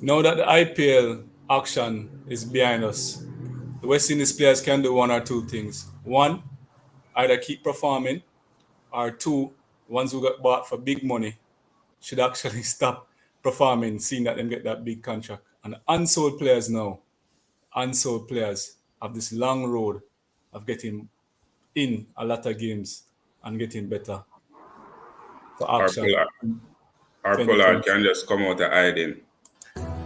Now that the IPL action is behind us, the West Indies players can do one or two things. One, either keep performing, or two, ones who got bought for big money should actually stop performing, seeing that them get that big contract. And unsold players now, unsold players have this long road of getting in a lot of games and getting better for Our action Pollard, our Pollard 2020. can just come out of hiding.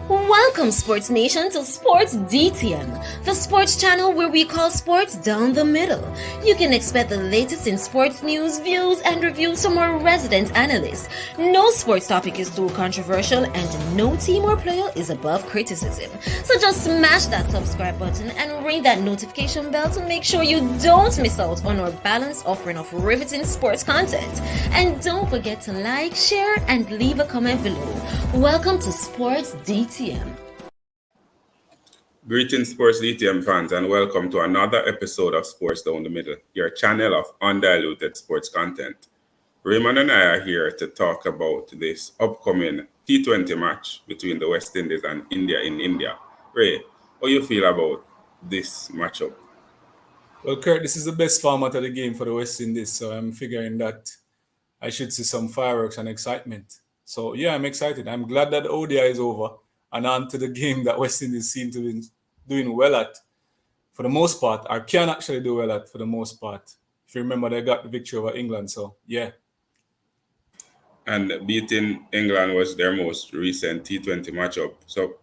Welcome, Sports Nation, to Sports DTM, the sports channel where we call sports down the middle. You can expect the latest in sports news, views, and reviews from our resident analysts. No sports topic is too controversial, and no team or player is above criticism. So just smash that subscribe button and ring that notification bell to make sure you don't miss out on our balanced offering of riveting sports content. And don't forget to like, share, and leave a comment below. Welcome to Sports DTM. Greetings, Sports DTM fans, and welcome to another episode of Sports Down the Middle, your channel of undiluted sports content. Raymond and I are here to talk about this upcoming T20 match between the West Indies and India in India. Ray, how you feel about this matchup? Well, Kurt, this is the best format of the game for the West Indies, so I'm figuring that I should see some fireworks and excitement. So yeah, I'm excited. I'm glad that the ODI is over and on to the game that West Indies seem to be doing well at for the most part, or can actually do well at for the most part. If you remember, they got the victory over England, so yeah. And beating England was their most recent T20 matchup. So,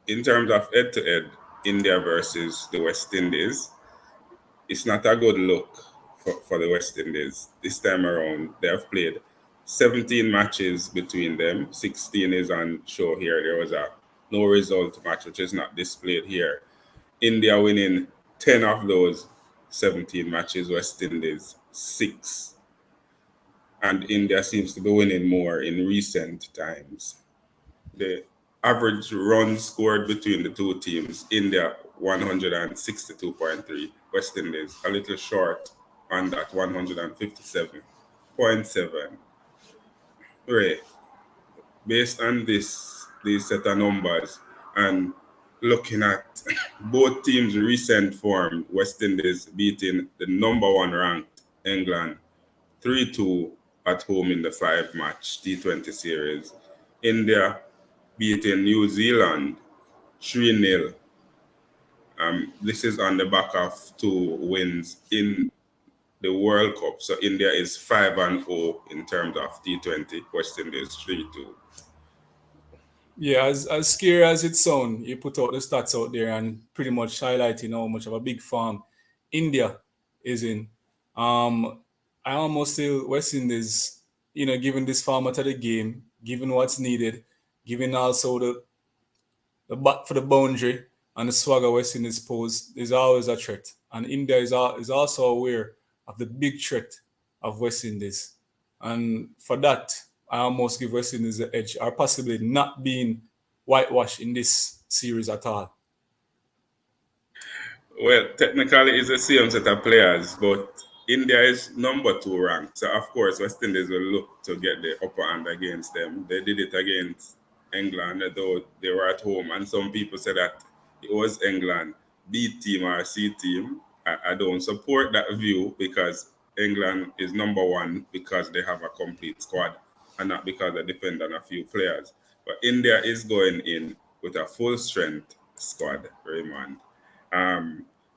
in terms of head-to-head, India versus the West Indies, it's not a good look for the West Indies. This time around, they have played 17 matches between them. 16 is on show here. There was a no result match, which is not displayed here. India winning 10 of those 17 matches, West Indies 6. And India seems to be winning more in recent times. The average runs scored between the two teams, India 162.3, West Indies a little short on that 157.7. Ray, based on these set of numbers and looking at both teams' recent form, West Indies beating the number one ranked England 3-2 at home in the 5-match T20 series. India beating New Zealand 3-0. This is on the back of 2 wins in the World Cup. So India is 5-0 in terms of T20. West Indies 3-2. Yeah, as scary as it sounds, you put out the stats out there and pretty much highlighting how much of a big farm India is in. I almost feel West Indies, given this format of the game, given what's needed, given also the back for the boundary and the swagger West Indies pose, is always a threat. And India is also aware of the big threat of West Indies. And for that, I almost give West Indies the edge, or possibly not being whitewashed in this series at all. Well, technically, it's the same set of players, but India is number 2 ranked. So, of course, West Indies will look to get the upper hand against them. They did it against England, though they were at home. And some people say that it was England B team or C team. I don't support that view because England is number 1 because they have a complete squad and not because they depend on a few players. But India is going in with a full strength squad, Raymond.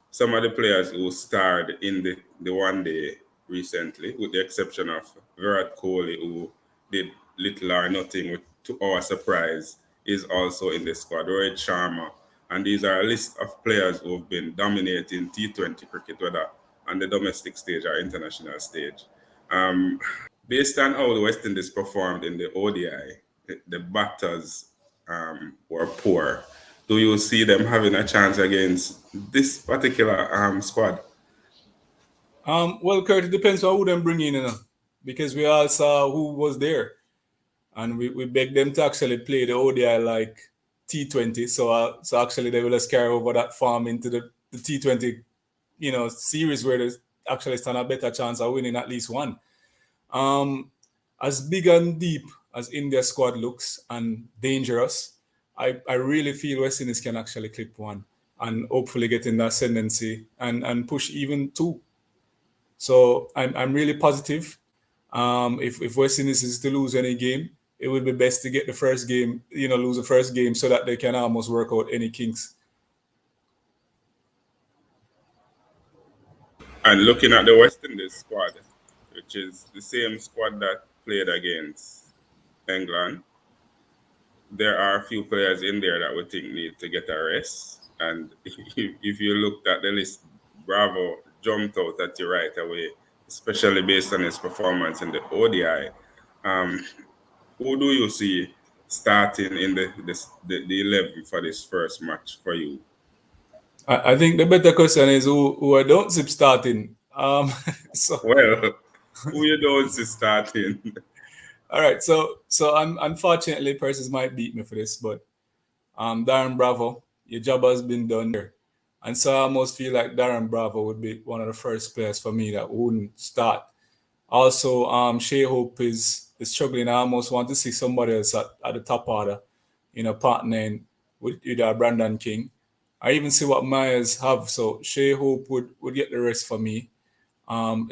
Some of the players who starred in the one day recently, with the exception of Virat Kohli, who did little or nothing, to our surprise, is also in the squad. Rohit Sharma. And these are a list of players who have been dominating T20 cricket, whether on the domestic stage or international stage. Based on how the West Indies performed in the ODI, the batters were poor. Do you see them having a chance against this particular squad? Well, Kurt, it depends on who them bring in, because we all saw who was there. And we begged them to actually play the ODI like T20. So actually they will just carry over that form into the T20, series where they actually stand a better chance of winning at least one. As big and deep as India squad looks and dangerous, I really feel West Indies can actually clip one and hopefully get in the ascendancy and push even two. So I'm really positive. If West Indies is to lose any game, it would be best to get the first game, lose the first game so that they can almost work out any kinks. And looking at the West Indies squad, which is the same squad that played against England, there are a few players in there that we think need to get a rest. And if you looked at the list, Bravo jumped out at you right away, especially based on his performance in the ODI. Who do you see starting in the 11 for this first match for you? I think the better question is who I don't see starting. So Well, who you don't see starting? all right, so unfortunately, persons might beat me for this, but Darren Bravo, your job has been done there, and so I almost feel like Darren Bravo would be one of the first players for me that wouldn't start. Also, Shea Hope is struggling. I almost want to see somebody else at the top order, partnering with either Brandon King. I even see what Myers have. So Shea Hope would get the rest for me.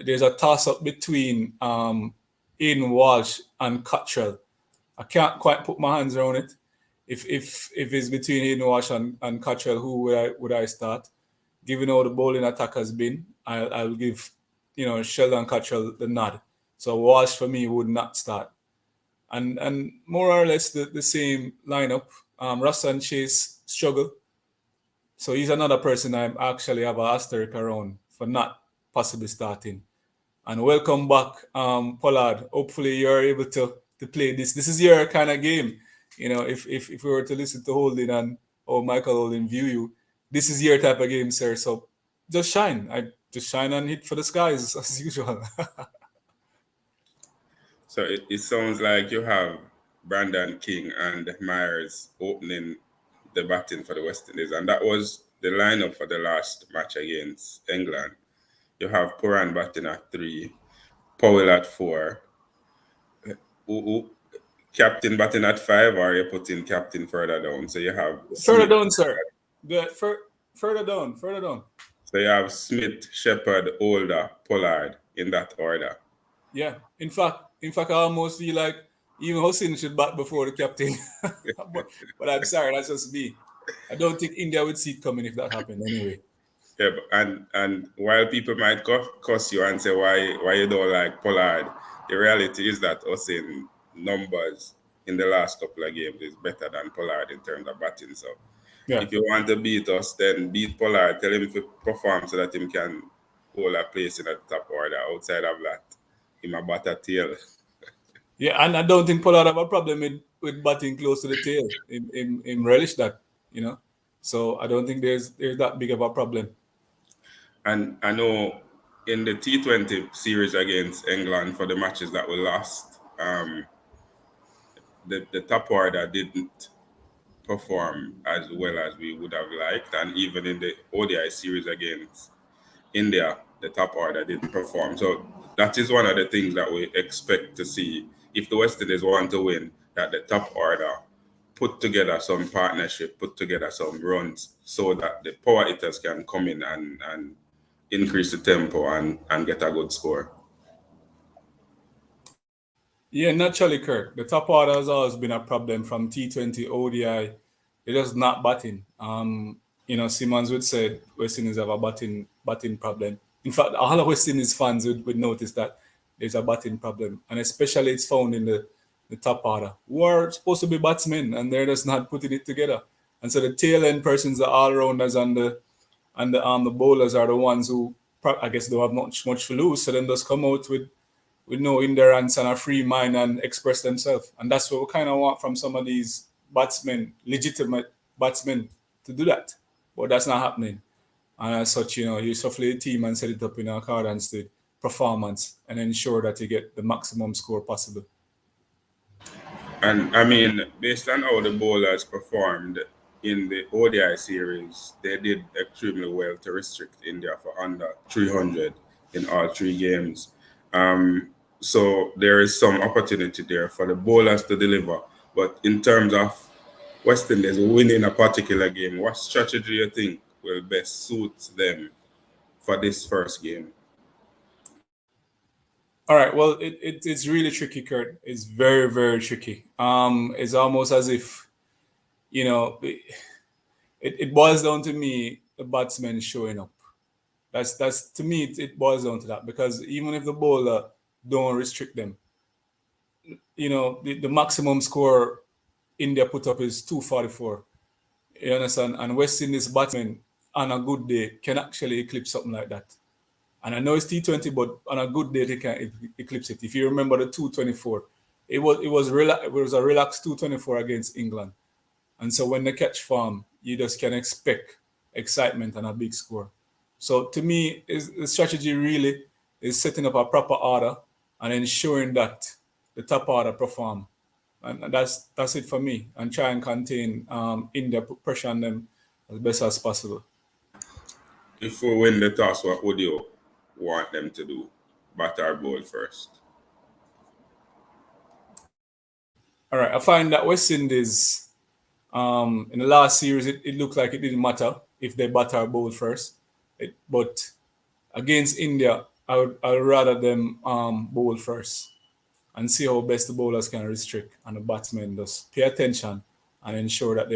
There's a toss up between Aiden Walsh and Cottrell. I can't quite put my hands around it. If it's between Aiden Walsh and Cottrell, who would I start? Given how the bowling attack has been, I'll give Sheldon Cottrell the nod. So Walsh for me would not start. And more or less the same lineup. Russell Chase struggle. So he's another person I actually have an asterisk around for not possibly starting. And welcome back, Pollard. Hopefully you're able to play this. This is your kind of game. If we were to listen to Holding and Michael Holding view you, this is your type of game, sir. So just shine. Just shine and hit for the skies as usual. So it sounds like you have Brandon King and Myers opening the batting for the West Indies, and that was the lineup for the last match against England. You have Puran batting at 3, Powell at 4, captain batting at 5, or you put in captain further down. So you have further down, sir. Further down. So you have Smith, Shepherd, Older, Pollard in that order. Yeah. In fact, I almost feel like even Hossein should bat before the captain. but I'm sorry, that's just me. I don't think India would see it coming if that happened anyway. Yeah, and while people might cuss you and say why you don't like Pollard, the reality is that Hossein numbers in the last couple of games is better than Pollard in terms of batting. So if you want to beat us, then beat Pollard. Tell him to perform so that him can hold a place in the top order. Outside of that, him a bat a tail. Yeah, and I don't think Pollard have a problem with batting close to the tail. In relish that, So I don't think there's that big of a problem. And I know in the T20 series against England for the matches that we lost, the top order didn't perform as well as we would have liked. And even in the ODI series against India, the top order didn't perform. So that is one of the things that we expect to see if the West Indies want to win, that the top order put together some partnership, put together some runs so that the power hitters can come in and increase the tempo and get a good score. Yeah, naturally, Kirk. The top order has always been a problem from T20 ODI. They're just not batting. Simmons would say West Indies have a batting problem. In fact, all of West Indies fans would notice that there's a batting problem, and especially it's found in the top order, who are supposed to be batsmen, and they're just not putting it together. And so the tail end persons, the all rounders, and the bowlers are the ones who I guess don't have much to lose. So then just come out with no endurance and a free mind and express themselves. And that's what we kind of want from some of these batsmen, legitimate batsmen, to do that. But that's not happening. And as such, you shuffle the team and set it up in accordance to performance and ensure that you get the maximum score possible. And I mean, based on how the bowlers performed in the ODI series, they did extremely well to restrict India for under 300 in all 3 games. So there is some opportunity there for the bowlers to deliver. But in terms of West Indies winning a particular game, what strategy you think will best suit them for this first game? All right. Well, it's really tricky, Kurt. It's very, very tricky. It's almost as if, you know, it boils down to me, the batsmen showing up. That's to me, it boils down to that, because even if the bowler don't restrict them, the maximum score India put up is 244. You understand? And West Indies batsmen on a good day can actually eclipse something like that. And I know it's T20, but on a good day they can eclipse it. If you remember the 224, it was a relaxed 224 against England. And so when they catch form, you just can expect excitement and a big score. So to me, the strategy really is setting up a proper order and ensuring that the top order perform. And that's it for me. And try and contain India, put pressure on them as best as possible. If we win the toss, what would you want them to do? Bat or bowl first? All right, I find that West Indies in the last series, it looked like it didn't matter if they bat or bowl first. But against India, I would rather them bowl first and see how best the bowlers can restrict and the batsmen just pay attention and ensure that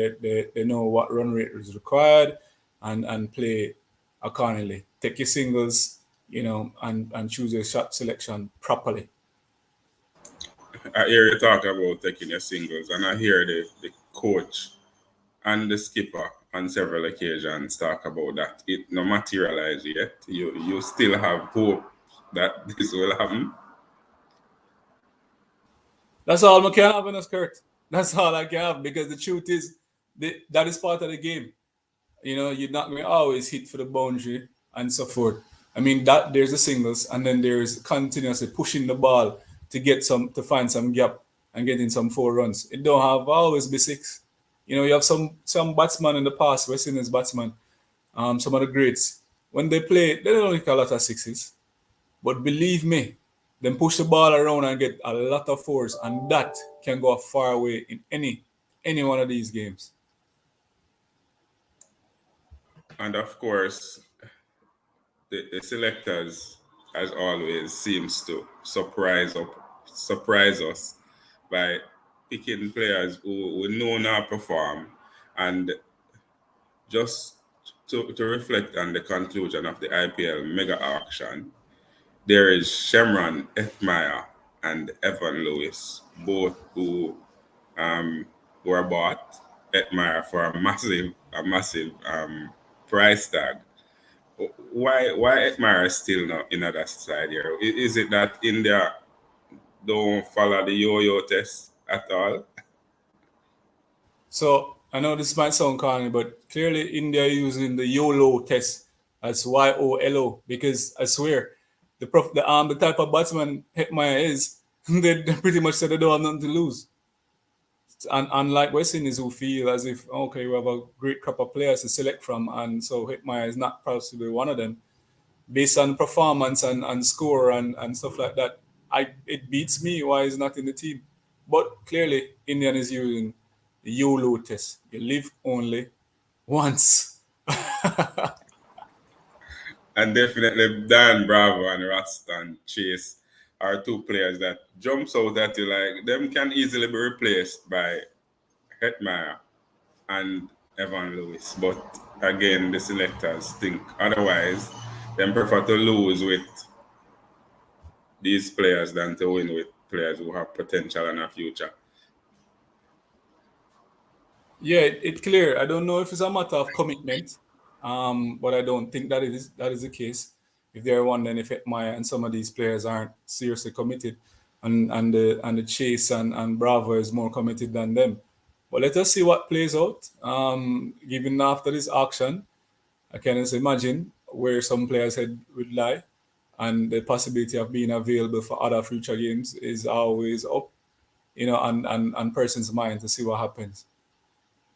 they know what run rate is required and play accordingly. Take your singles, and choose your shot selection properly. I hear you talk about taking your singles, and I hear the coach and the skipper on several occasions talk about that. It not materialized yet. You still have hope that this will happen. That's all I can have in a skirt. That's all I can have, because the truth is that is part of the game. You're not going to always hit for the boundary and so forth. I mean, that there's the singles, and then there's continuously pushing the ball to find some gap and getting some 4 runs. It don't have always be six. You have some batsmen in the past, West Indies batsmen, some of the greats. When they play, they don't hit a lot of sixes. But believe me, them push the ball around and get a lot of fours, and that can go far away in any one of these games. And of course, the selectors, as always, seems to surprise us by picking players who we know now perform. And just to reflect on the conclusion of the IPL mega auction, there is Shemron Etmire and Evan Lewis, both who were bought. Etmire for a massive price tag. Why Etmire is still not in that side here? Is it that India don't follow the yo-yo test at all? So I know this might sound corny, but clearly India is using the YOLO test as YOLO, because I swear the type of batsman Hetmyer is, they pretty much said they don't have nothing to lose. And unlike West Indies, who feel as if, okay, we have a great crop of players to select from, and so Hetmyer is not possibly one of them, based on performance and score and stuff like that. It beats me why he's not in the team. But clearly, Indian is using the YOLO test. You live only once. And definitely Dan Bravo and Rastan Chase are two players that jumps out at you like them can easily be replaced by Hetmire and Evan Lewis. But again, the selectors think otherwise. They prefer to lose with these players than to win with players who have potential and a future. Yeah, it's clear. I don't know if it's a matter of commitment, but I don't think that is the case. If they're one, then if Maya and some of these players aren't seriously committed, and the Chase and Bravo is more committed than them. But let us see what plays out. Given after this auction, I can just imagine where some players' head would lie, and the possibility of being available for other future games is always up, on person's mind to see what happens.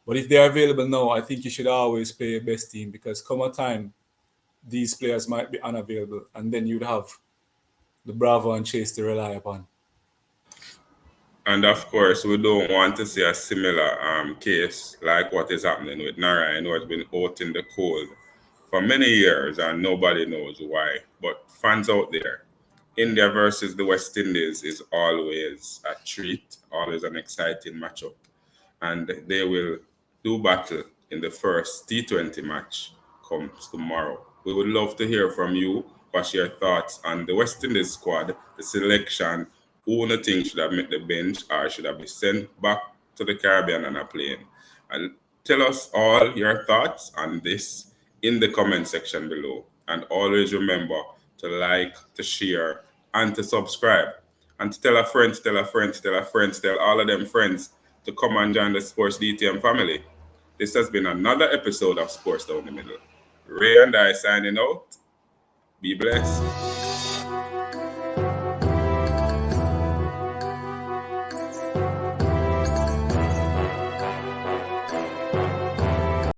But if they're available now, I think you should always play your best team, because come a time, these players might be unavailable, and then you'd have the Bravo and Chase to rely upon. And of course, we don't want to see a similar case like what is happening with Narayan, who has been out in the cold for many years and nobody knows why. But fans out there, India versus the West Indies is always a treat, always an exciting matchup. And they will do battle in the first T20 match comes tomorrow. We would love to hear from you. What's your thoughts on the West Indies squad, the selection? Who do you think should have made the bench or should have been sent back to the Caribbean on a plane? And tell us all your thoughts on this in the comment section below. And always remember to like, to share, and to subscribe. And to tell a friend, to tell a friend, to tell a friend, to tell all of them friends to come and join the Sports DTM family. This has been another episode of Sports Down the Middle. Ray and I signing out. Be blessed.